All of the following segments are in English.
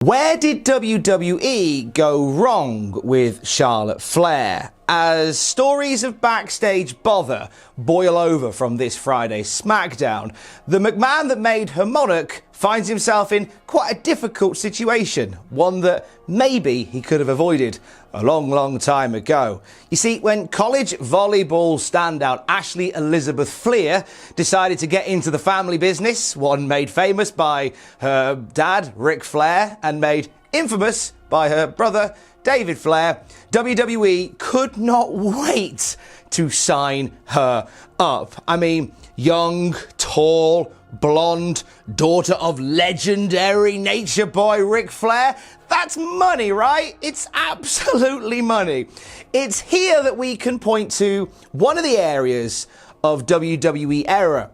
Where did WWE go wrong with Charlotte Flair? As stories of backstage bother boil over from this Friday's SmackDown, the McMahon that made her monarch finds himself in quite a difficult situation, one that maybe he could have avoided a long time ago. You see, when college volleyball standout Ashley Elizabeth Flair decided to get into the family business, one made famous by her dad, Ric Flair, and made infamous by her brother, David Flair, WWE could not wait to sign her up. I mean, young, tall, blonde, daughter of legendary nature boy Ric Flair. That's money, right? It's absolutely money. It's here that we can point to one of the areas of WWE error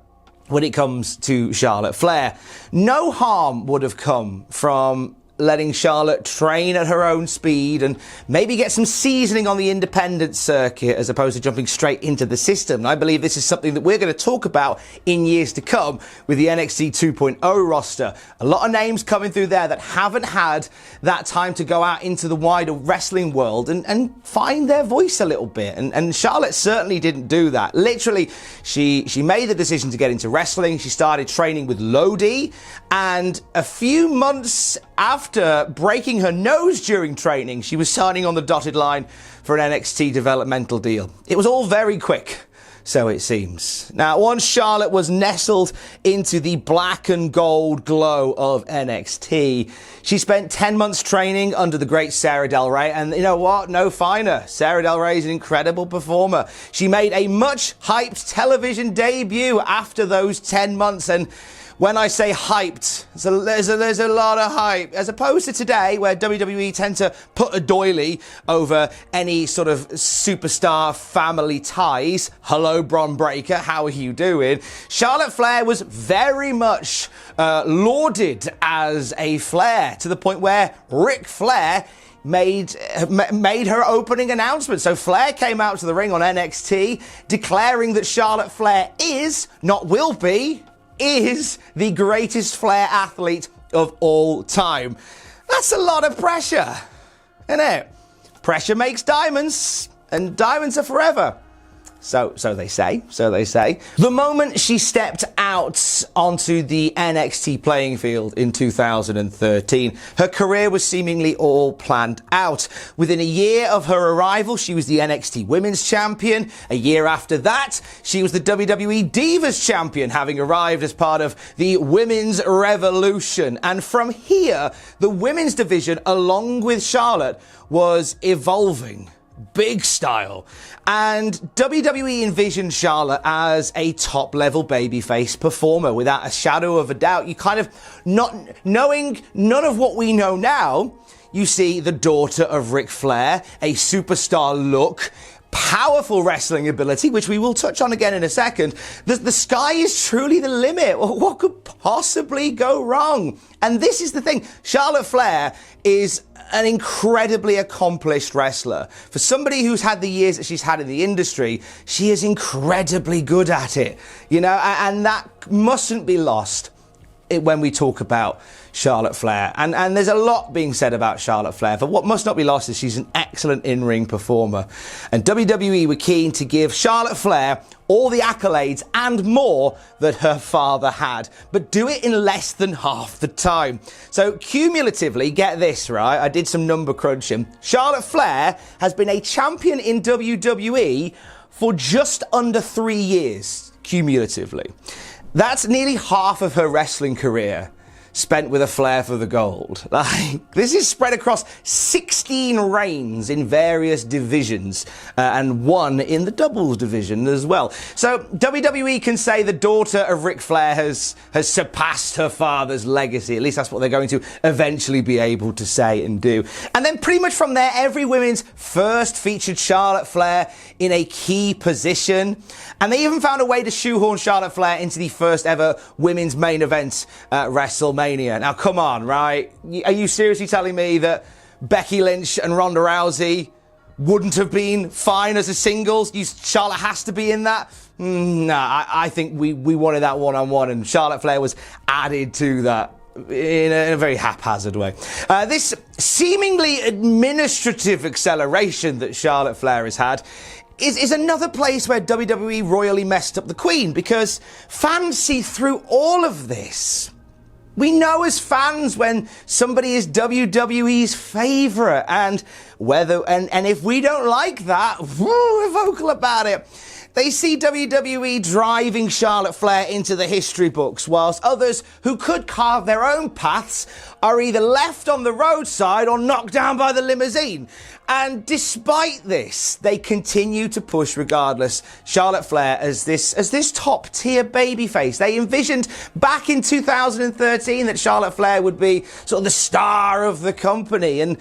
when it comes to Charlotte Flair. No harm would have come from letting Charlotte train at her own speed and maybe get some seasoning on the independent circuit as opposed to jumping straight into the system. And I believe this is something that we're going to talk about in years to come with the NXT 2.0 roster. A lot of names coming through there that haven't had that time to go out into the wider wrestling world and find their voice a little bit. And Charlotte certainly didn't do that. Literally, she made the decision to get into wrestling. She started training with Lodi, and a few months after breaking her nose during training, she was signing on the dotted line for an NXT developmental deal. It was all very quick, so it seems. Now, once Charlotte was nestled into the black and gold glow of NXT, she spent 10 months training under the great Sarah Del Rey, and you know what? No finer. Sarah Del Rey is an incredible performer. She made a much-hyped television debut after those 10 months, and when I say hyped, there's a lot of hype, as opposed to today where WWE tend to put a doily over any sort of superstar family ties. Hello, Bron Breakker, how are you doing? Charlotte Flair was very much lauded as a Flair, to the point where Ric Flair made her opening announcement. So Flair came out to the ring on NXT declaring that Charlotte Flair is, not will be, is the greatest Flair athlete of all time. That's a lot of pressure, isn't it? Pressure makes diamonds, and diamonds are forever. So they say. The moment she stepped out onto the NXT playing field in 2013, her career was seemingly all planned out. Within a year of her arrival, she was the NXT Women's Champion. A year after that, she was the WWE Divas Champion, having arrived as part of the Women's Revolution. And from here, the women's division, along with Charlotte, was evolving. Big style. And WWE envisioned Charlotte as a top-level babyface performer without a shadow of a doubt. You kind of, not knowing none of what we know now, you see the daughter of Ric Flair, a superstar look, powerful wrestling ability, which we will touch on again in a second. The sky is truly the limit. What could possibly go wrong? And this is the thing. Charlotte Flair is an incredibly accomplished wrestler. For somebody who's had the years that she's had in the industry, she is incredibly good at it. You know, and that mustn't be lost when we talk about Charlotte Flair. And there's a lot being said about Charlotte Flair, but what must not be lost is she's an excellent in-ring performer. And WWE were keen to give Charlotte Flair all the accolades and more that her father had, but do it in less than half the time. So cumulatively, get this, right? I did some number crunching. Charlotte Flair has been a champion in WWE for just under 3 years, cumulatively. That's nearly half of her wrestling career spent with a flair for the gold. Like, this is spread across 16 reigns in various divisions, and one in the doubles division as well. So WWE can say the daughter of Ric Flair has surpassed her father's legacy. At least that's what they're going to eventually be able to say and do. And then pretty much from there, every women's first featured Charlotte Flair in a key position. And they even found a way to shoehorn Charlotte Flair into the first ever women's main event at WrestleMania. Now, come on, right? Are you seriously telling me that Becky Lynch and Ronda Rousey wouldn't have been fine as a singles? Charlotte has to be in that? I think we wanted that one-on-one, and Charlotte Flair was added to that. in a very haphazard way. This seemingly administrative acceleration that Charlotte Flair has had is another place where WWE royally messed up the Queen, because fans see through all of this. We know as fans when somebody is WWE's favourite, and if we don't like that, we're vocal about it. They see WWE driving Charlotte Flair into the history books, whilst others who could carve their own paths are either left on the roadside or knocked down by the limousine. And despite this, they continue to push regardless Charlotte Flair as this top-tier babyface. They envisioned back in 2013 that Charlotte Flair would be sort of the star of the company, and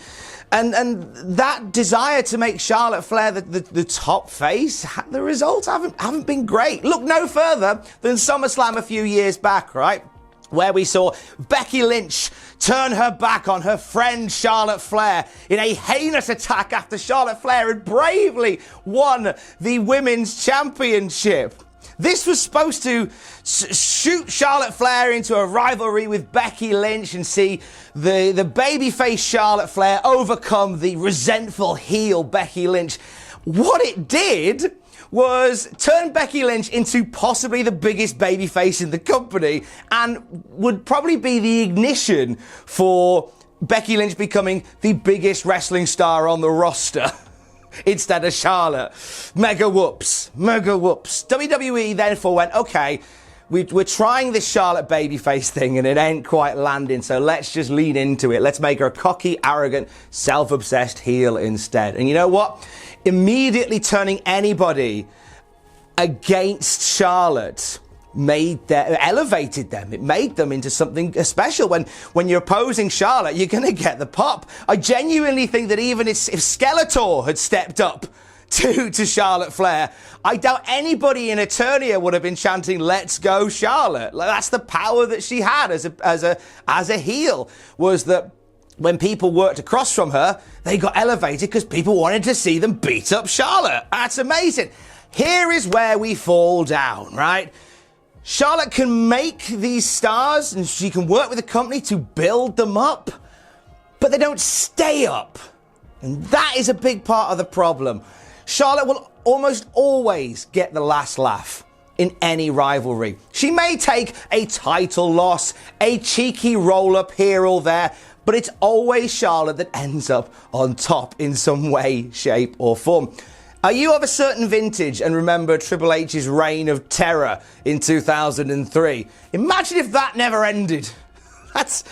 that desire to make Charlotte Flair the top face, the results haven't been great. Look no further than SummerSlam a few years back, right? Where we saw Becky Lynch turn her back on her friend Charlotte Flair in a heinous attack after Charlotte Flair had bravely won the Women's Championship. This was supposed to shoot Charlotte Flair into a rivalry with Becky Lynch and see the babyface Charlotte Flair overcome the resentful heel Becky Lynch. What it did was turn Becky Lynch into possibly the biggest babyface in the company, and would probably be the ignition for Becky Lynch becoming the biggest wrestling star on the roster. Instead of Charlotte. Mega whoops. WWE therefore went, okay, we're trying this Charlotte babyface thing and it ain't quite landing, so let's just lean into it. Let's make her a cocky, arrogant, self-obsessed heel instead. And you know what? Immediately turning anybody against Charlotte elevated them. It made them into something special. When you're opposing Charlotte, you're going to get the pop. I genuinely think that even if Skeletor had stepped up to Charlotte Flair, I doubt anybody in Eternia would have been chanting, "Let's go, Charlotte." Like, that's the power that she had as a heel, was that when people worked across from her, they got elevated because people wanted to see them beat up Charlotte. That's amazing. Here is where we fall down, right? Charlotte can make these stars and she can work with the company to build them up, but they don't stay up. And that is a big part of the problem. Charlotte will almost always get the last laugh in any rivalry. She may take a title loss, a cheeky roll-up here or there, but it's always Charlotte that ends up on top in some way, shape or form. Are you of a certain vintage and remember Triple H's reign of terror in 2003? Imagine if that never ended. That's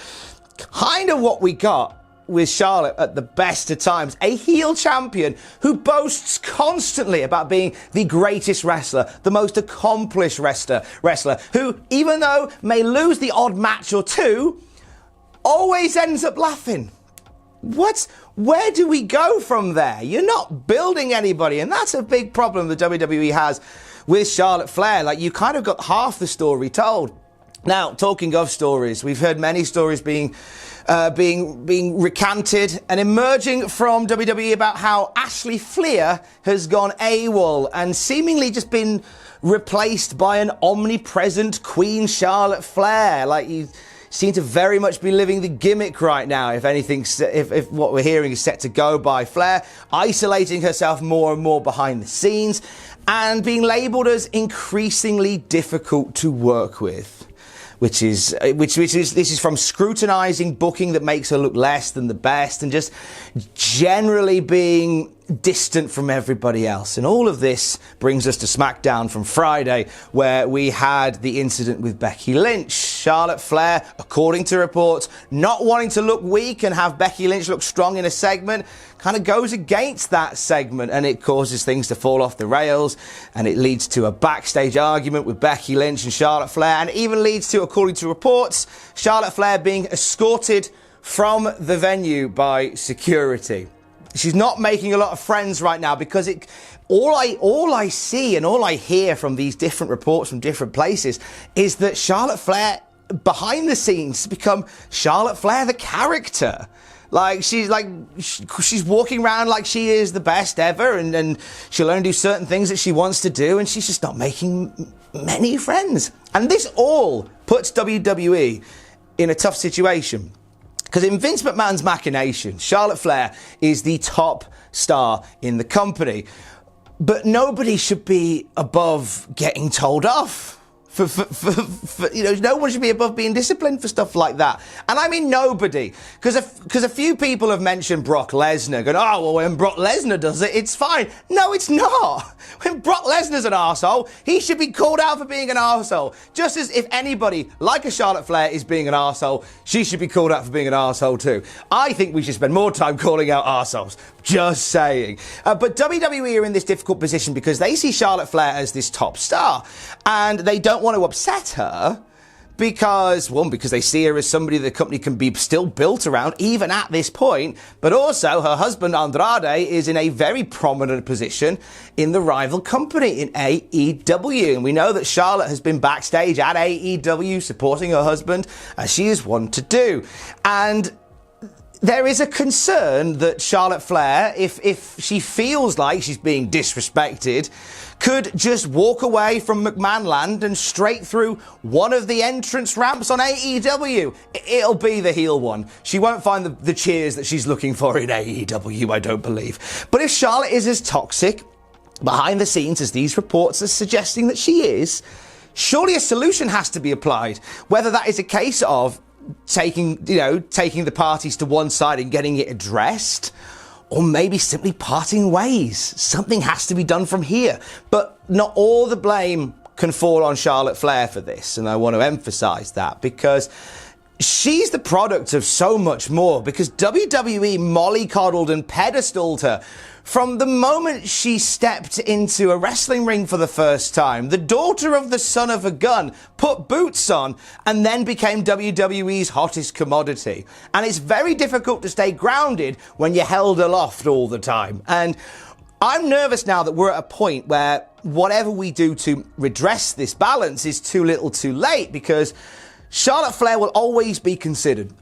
kind of what we got with Charlotte at the best of times. A heel champion who boasts constantly about being the greatest wrestler, the most accomplished wrestler, who, even though may lose the odd match or two, always ends up laughing. Where do we go from there? You're not building anybody, and that's a big problem the WWE has with Charlotte Flair. Like, you kind of got half the story told. Now, talking of stories, we've heard many stories being recanted and emerging from WWE about how Ashley Flair has gone AWOL and seemingly just been replaced by an omnipresent Queen Charlotte Flair. Like, you seem to very much be living the gimmick right now, if what we're hearing is set to go by. Flair isolating herself more and more behind the scenes and being labelled as increasingly difficult to work with. This is from scrutinising booking that makes her look less than the best and just generally being distant from everybody else. And all of this brings us to SmackDown from Friday, where we had the incident with Becky Lynch. Charlotte Flair, according to reports, not wanting to look weak and have Becky Lynch look strong in a segment, kind of goes against that segment, and it causes things to fall off the rails, and it leads to a backstage argument with Becky Lynch and Charlotte Flair, and it even leads to, according to reports, Charlotte Flair being escorted from the venue by security. She's not making a lot of friends right now because all I see and all I hear from these different reports from different places is that Charlotte Flair behind the scenes become Charlotte Flair the character. She's walking around like she is the best ever, and she'll only do certain things that she wants to do, and she's just not making many friends. And this all puts WWE in a tough situation. Because in Vince McMahon's machination, Charlotte Flair is the top star in the company. But nobody should be above getting told off. No one should be above being disciplined for stuff like that. And I mean nobody. Because a few people have mentioned Brock Lesnar, going, oh, well, when Brock Lesnar does it, it's fine. No, it's not. When Brock Lesnar's an arsehole, he should be called out for being an arsehole. Just as if anybody, like a Charlotte Flair, is being an arsehole, she should be called out for being an arsehole too. I think we should spend more time calling out arseholes. Just saying. But WWE are in this difficult position because they see Charlotte Flair as this top star. And they don't want to upset her because they see her as somebody the company can be still built around even at this point, but also her husband Andrade is in a very prominent position in the rival company in AEW, and we know that Charlotte has been backstage at AEW supporting her husband as she is wont to do. And there is a concern that Charlotte Flair, if she feels like she's being disrespected, could just walk away from McMahon Land and straight through one of the entrance ramps on AEW. It'll be the heel one. She won't find the cheers that she's looking for in AEW, I don't believe. But if Charlotte is as toxic behind the scenes as these reports are suggesting that she is, surely a solution has to be applied. Whether that is a case of taking the parties to one side and getting it addressed, or maybe simply parting ways. Something has to be done from here. But not all the blame can fall on Charlotte Flair for this, and I want to emphasize that because she's the product of so much more, because WWE mollycoddled and pedestaled her from the moment she stepped into a wrestling ring for the first time. The daughter of the son of a gun put boots on and then became WWE's hottest commodity. And it's very difficult to stay grounded when you're held aloft all the time. And I'm nervous now that we're at a point where whatever we do to redress this balance is too little too late, because Charlotte Flair will always be considered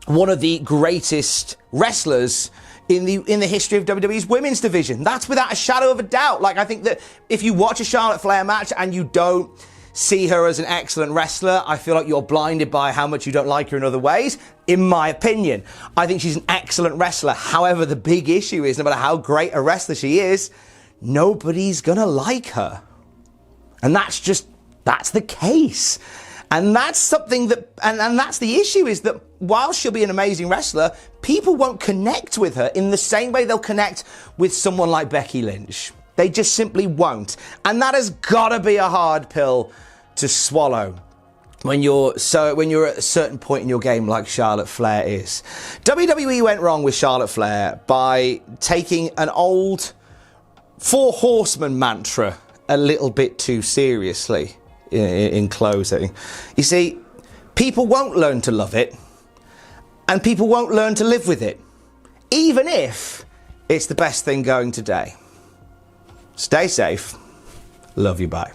one of the greatest wrestlers in the history of WWE's women's division. That's without a shadow of a doubt. Like, I think that if you watch a Charlotte Flair match and you don't see her as an excellent wrestler, I feel like you're blinded by how much you don't like her in other ways. In my opinion, I think she's an excellent wrestler. However, the big issue is, no matter how great a wrestler she is, nobody's gonna like her. And that's the case. And that's something that, and that's the issue, is that while she'll be an amazing wrestler, people won't connect with her in the same way they'll connect with someone like Becky Lynch. They just simply won't. And that has got to be a hard pill to swallow when you're at a certain point in your game like Charlotte Flair is. WWE went wrong with Charlotte Flair by taking an old Four Horsemen mantra a little bit too seriously. In closing, you see, people won't learn to love it, and people won't learn to live with it, even if it's the best thing going today. Stay safe. Love you. Bye.